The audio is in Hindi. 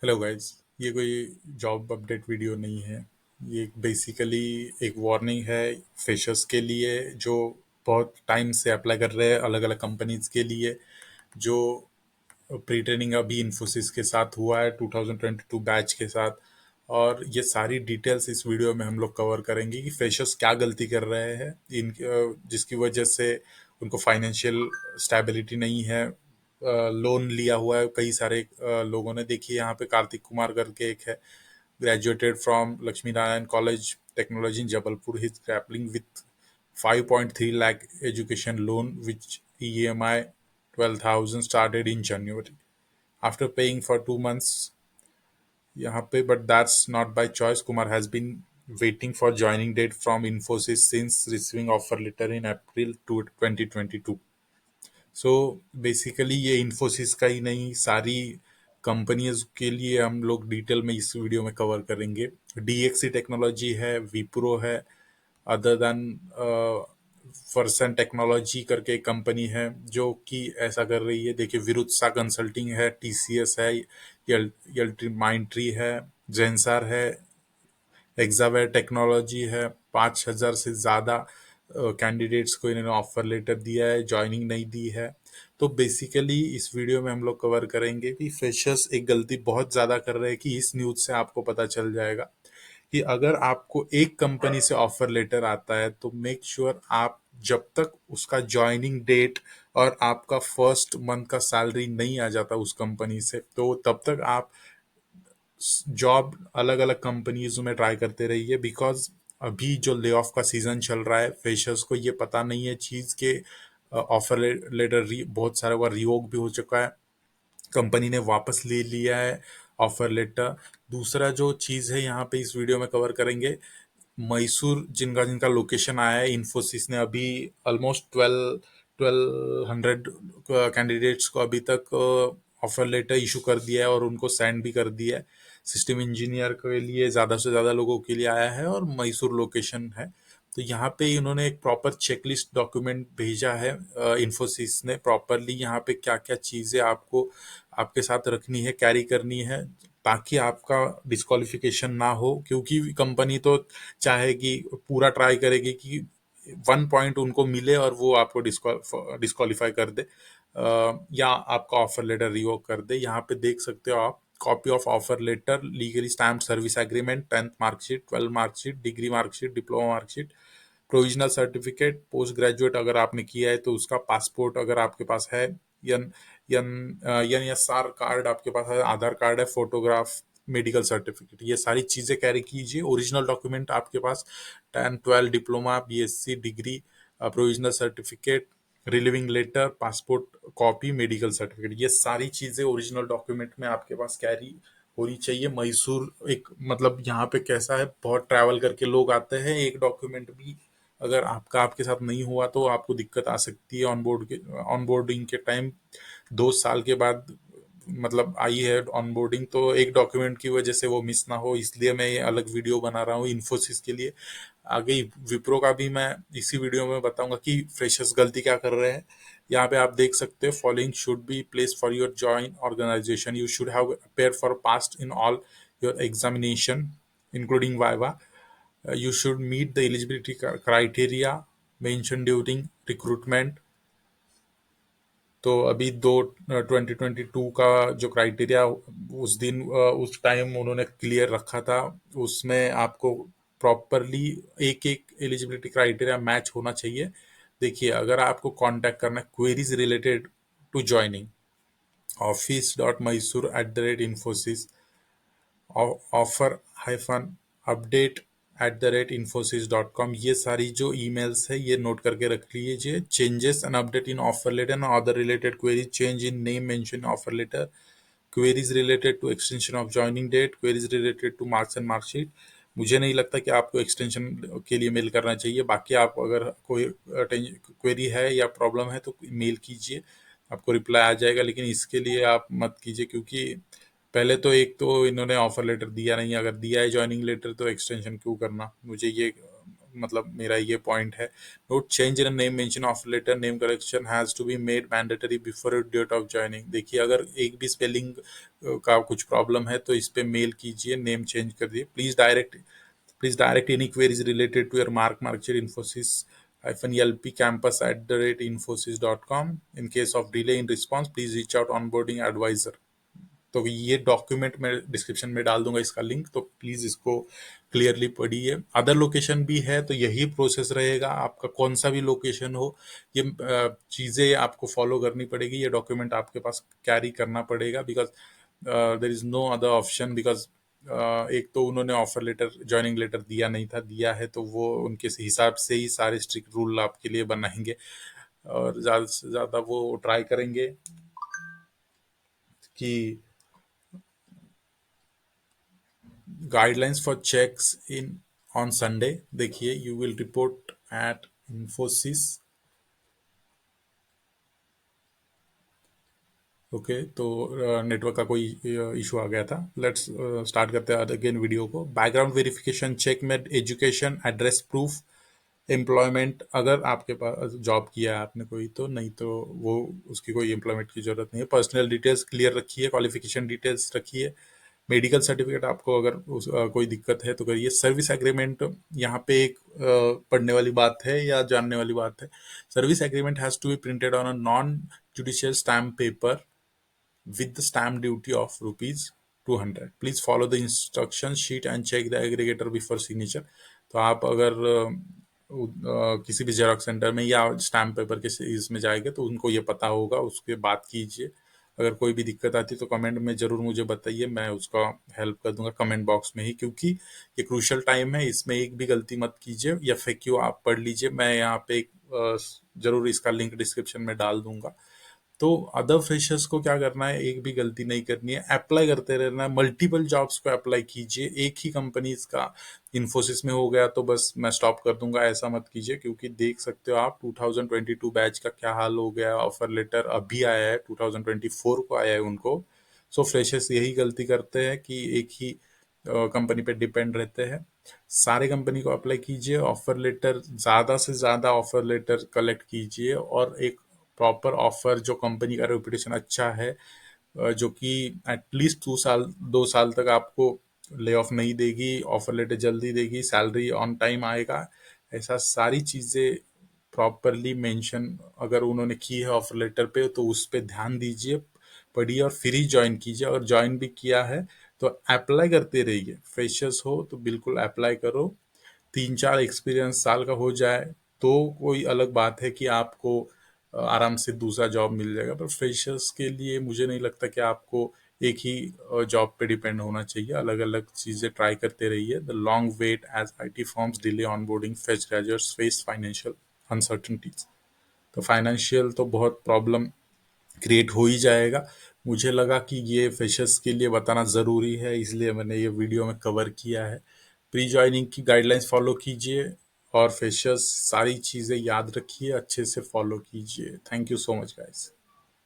Hello guys. ये कोई जॉब अपडेट वीडियो नहीं है। ये बेसिकली एक वार्निंग है फ्रेशर्स के लिए जो बहुत टाइम से अप्लाई कर रहे हैं अलग अलग कंपनीज के लिए। जो प्री ट्रेनिंग अभी इन्फोसिस के साथ हुआ है 2022 बैच के साथ। और ये सारी डिटेल्स इस वीडियो में हम लोग कवर करेंगे कि फ्रेशर्स क्या गलती कर रहे हैं जिसकी वजह से उनको फाइनेंशियल स्टेबिलिटी नहीं है। लोन लिया हुआ है कई सारे लोगों ने। देखिए यहाँ पे कार्तिक कुमार करके एक है, graduated from Lakshmi Narayan college technology in Jabalpur. He is grappling with 5.3 lakh education loan which EMI 12,000 started in January after paying for 2 months यहाँ पे। but that's not by choice. Kumar has been waiting for joining date from Infosys since receiving offer letter in April 2022. So basically ये इन्फोसिस का ही नहीं, सारी कंपनीज के लिए हम लोग डिटेल में इस वीडियो में कवर करेंगे। DXC टेक्नोलॉजी है, विप्रो है, अदर देन फर्सन टेक्नोलॉजी करके एक कंपनी है जो कि ऐसा कर रही है। देखिए विरुत्सा कंसल्टिंग है, TCS है, माइंट्री है, जेंसार है, एग्जावेयर टेक्नोलॉजी है। 5,000 से ज़्यादा कैंडिडेट्स को इन्होंने ऑफर लेटर दिया है, ज्वाइनिंग नहीं दी है। तो बेसिकली इस वीडियो में हम लोग कवर करेंगे कि फ्रेशर्स एक गलती बहुत ज़्यादा कर रहे हैं कि इस न्यूज़ से आपको पता चल जाएगा कि अगर आपको एक कंपनी से ऑफर लेटर आता है तो मेक श्योर आप जब तक उसका ज्वाइनिंग डेट और आपका फर्स्ट मंथ का सैलरी नहीं आ जाता उस कंपनी से, तो तब तक आप जॉब अलग अलग कंपनीज में ट्राई करते रहिए। बिकॉज अभी जो ले ऑफ का सीजन चल रहा है, फ्रेशर्स को ये पता नहीं है चीज़ के ऑफर लेटर बहुत सारा बार रिवोक भी हो चुका है, कंपनी ने वापस ले लिया है ऑफर लेटर। दूसरा जो चीज़ है यहाँ पे इस वीडियो में कवर करेंगे, मैसूर जिनका जिनका लोकेशन आया है, इन्फोसिस ने अभी ऑलमोस्ट 1200 कैंडिडेट्स को अभी तक ऑफर लेटर इशू कर दिया है और उनको सेंड भी कर दिया है। सिस्टम इंजीनियर के लिए ज़्यादा से ज़्यादा लोगों के लिए आया है और मैसूर लोकेशन है। तो यहाँ पे इन्होंने एक प्रॉपर चेकलिस्ट डॉक्यूमेंट भेजा है। इन्फोसिस ने प्रॉपरली यहाँ पे क्या क्या चीज़ें आपको आपके साथ रखनी है, कैरी करनी है, ताकि आपका डिस्क्वालिफिकेशन ना हो। क्योंकि कंपनी तो चाहेगी, पूरा ट्राई करेगी कि 1 पॉइंट उनको मिले और वो आपको डिस्क्वालीफाई कर दे, या आपका ऑफर लेटर रिवोक कर दे। यहाँ पे देख सकते हो आप, copy of offer letter, legally stamp service agreement, 10th marksheet, 12 marksheet, degree marksheet, diploma marksheet, provisional certificate, post graduate अगर आपने किया है तो उसका पासपोर्ट अगर आपके पास है, एन NSR कार्ड आपके पास है, आधार कार्ड है, फोटोग्राफ, मेडिकल सर्टिफिकेट, ये सारी चीज़ें कैरी कीजिए। ओरिजिनल डॉक्यूमेंट आपके पास 10 12 diploma, BSc degree, provisional certificate, relieving letter, passport copy, medical certificate, ये सारी चीज़ें ओरिजिनल डॉक्यूमेंट में आपके पास कैरी होनी चाहिए। मैसूर एक मतलब यहाँ पे कैसा है, बहुत ट्रैवल करके लोग आते हैं, एक डॉक्यूमेंट भी अगर आपका आपके साथ नहीं हुआ तो आपको दिक्कत आ सकती है ऑनबोर्डिंग के टाइम। 2 साल के बाद मतलब आई है ऑनबोर्डिंग, तो एक डॉक्यूमेंट की वजह से वो मिस ना हो, इसलिए मैं ये अलग वीडियो बना रहा हूँ इन्फोसिस के लिए। आगे विप्रो का भी मैं इसी वीडियो में बताऊंगा कि फ्रेशर्स गलती क्या कर रहे हैं। यहाँ पे आप देख सकते हो, following should be place for your join organisation, you should have appear for past in all your examination including viva, you should meet the eligibility criteria mentioned during recruitment। तो अभी 2022 का जो क्राइटेरिया उस दिन उस टाइम उन्होंने क्लियर रखा था, उसमें आपको प्रॉपरली एक एक एलिजिबिलिटी क्राइटेरिया मैच होना चाहिए। देखिए अगर आपको कांटेक्ट करना है queries related to joining, office.mysore@infosys, offer hyphen update @infosys.com, ये सारी जो ईमेल्स है ये नोट करके रख लीजिए। Changes and update in offer letter and other related queries, change in name mention offer letter, queries related to extension of joining date, queries related to marks and marksheet. मुझे नहीं लगता कि आपको एक्सटेंशन के लिए मेल करना चाहिए। बाकी आप अगर कोई क्वेरी है या प्रॉब्लम है तो मेल कीजिए, आपको रिप्लाई आ जाएगा। लेकिन इसके लिए आप मत कीजिए, क्योंकि पहले तो एक तो इन्होंने ऑफर लेटर दिया नहीं, अगर दिया है ज्वाइनिंग लेटर तो एक्सटेंशन क्यों करना, मुझे ये मतलब मेरा ये पॉइंट है। Note change in name mention of letter name correction has to be made mandatory before date of joining. देखिए अगर एक भी स्पेलिंग का कुछ प्रॉब्लम है तो इस पे मेल कीजिए, नेम चेंज कर दिए। Please direct any queries related to your marksheet Infosys -lp campus@infosys.com। in case of delay in response please reach out onboarding advisor। तो ये डॉक्यूमेंट मैं डिस्क्रिप्शन में डाल दूंगा इसका लिंक, तो प्लीज इसको क्लियरली पढ़िए। अदर लोकेशन भी है तो यही प्रोसेस रहेगा, आपका कौन सा भी लोकेशन हो, ये चीजें आपको फॉलो करनी पड़ेगी, ये डॉक्यूमेंट आपके पास कैरी करना पड़ेगा, because there is no other option. Because एक तो उन्होंने ऑफर लेटर ज्वाइनिंग लेटर दिया नहीं था, दिया है तो वो उनके हिसाब से ही सारे स्ट्रिक्ट रूल आपके लिए बनाएंगे, और ज्यादा से ज्यादा वो ट्राई करेंगे कि guidelines for checks in on Sunday. देखिए you will report at Infosys. Okay तो नेटवर्क का कोई इशू आ गया था। लेट्स स्टार्ट करते हैं अगेन वीडियो को। बैकग्राउंड वेरिफिकेशन चेक में एजुकेशन, एड्रेस प्रूफ, एम्प्लॉयमेंट, अगर आपके पास जॉब किया है आपने कोई तो, नहीं तो वो उसकी कोई एम्प्लॉयमेंट की जरूरत नहीं है। पर्सनल डिटेल्स क्लियर रखिए, क्वालिफिकेशन डिटेल्स रखिए, मेडिकल सर्टिफिकेट आपको अगर कोई दिक्कत है तो करिए। सर्विस एग्रीमेंट यहाँ पे एक पढ़ने वाली बात है या जानने वाली बात है। Service agreement has to be printed on a non judicial stamp paper with the stamp duty of rupees 200। Please follow the instruction sheet and check the aggregator before signature। तो आप अगर किसी भी जेरोक्स सेंटर में या स्टैम्प पेपर के इसमें जाएंगे तो उनको ये पता होगा, उसके बात कीजिए। अगर कोई भी दिक्कत आती है तो कमेंट में जरूर मुझे बताइए, मैं उसका हेल्प कर दूंगा कमेंट बॉक्स में ही, क्योंकि ये क्रूशल टाइम है, इसमें एक भी गलती मत कीजिए। या FAQ आप पढ़ लीजिए, मैं यहाँ पे एक जरूर इसका लिंक डिस्क्रिप्शन में डाल दूंगा। तो अदर फ्रेशर्स को क्या करना है, एक भी गलती नहीं करनी है, अप्लाई करते रहना है, मल्टीपल जॉब्स को अप्लाई कीजिए। एक ही कंपनी का इन्फोसिस में हो गया तो बस मैं स्टॉप कर दूंगा, ऐसा मत कीजिए, क्योंकि देख सकते हो आप 2022 बैच का क्या हाल हो गया। ऑफर लेटर अभी आया है, 2024 को आया है उनको। सो फ्रेशर्स यही गलती करते हैं कि एक ही कंपनी पे डिपेंड रहते हैं। सारे कंपनी को अप्लाई कीजिए, ऑफर लेटर ज्यादा से ज्यादा ऑफर लेटर कलेक्ट कीजिए, और एक प्रॉपर ऑफर जो कंपनी का रेपुटेशन अच्छा है, जो कि एटलीस्ट 2 साल तक आपको ले ऑफ नहीं देगी, ऑफर लेटर जल्दी देगी, सैलरी ऑन टाइम आएगा, ऐसा सारी चीजें प्रॉपरली मेंशन अगर उन्होंने की है ऑफर लेटर पे तो उस पे ध्यान दीजिए, पढ़िए और फिर ही ज्वाइन कीजिए। और ज्वाइन भी किया है तो अप्लाई करते रहिए। फ्रेशर्स हो तो बिल्कुल अप्लाई करो। 3-4 एक्सपीरियंस साल का हो जाए तो कोई अलग बात है कि आपको आराम से दूसरा जॉब मिल जाएगा, पर फ्रेशर्स के लिए मुझे नहीं लगता कि आपको एक ही जॉब पे डिपेंड होना चाहिए, अलग अलग चीजें ट्राई करते रहिए। The long wait as IT forms delay onboarding, fresh graduates face financial uncertainties. तो फाइनेंशियल तो बहुत प्रॉब्लम क्रिएट हो ही जाएगा। मुझे लगा कि ये फ्रेशर्स के लिए बताना ज़रूरी है, इसलिए मैंने ये वीडियो में कवर किया है। प्री ज्वाइनिंग की गाइडलाइंस फॉलो कीजिए, और फ्रेशर्स सारी चीज़ें याद रखिए, अच्छे से फॉलो कीजिए। Thank you so much guys.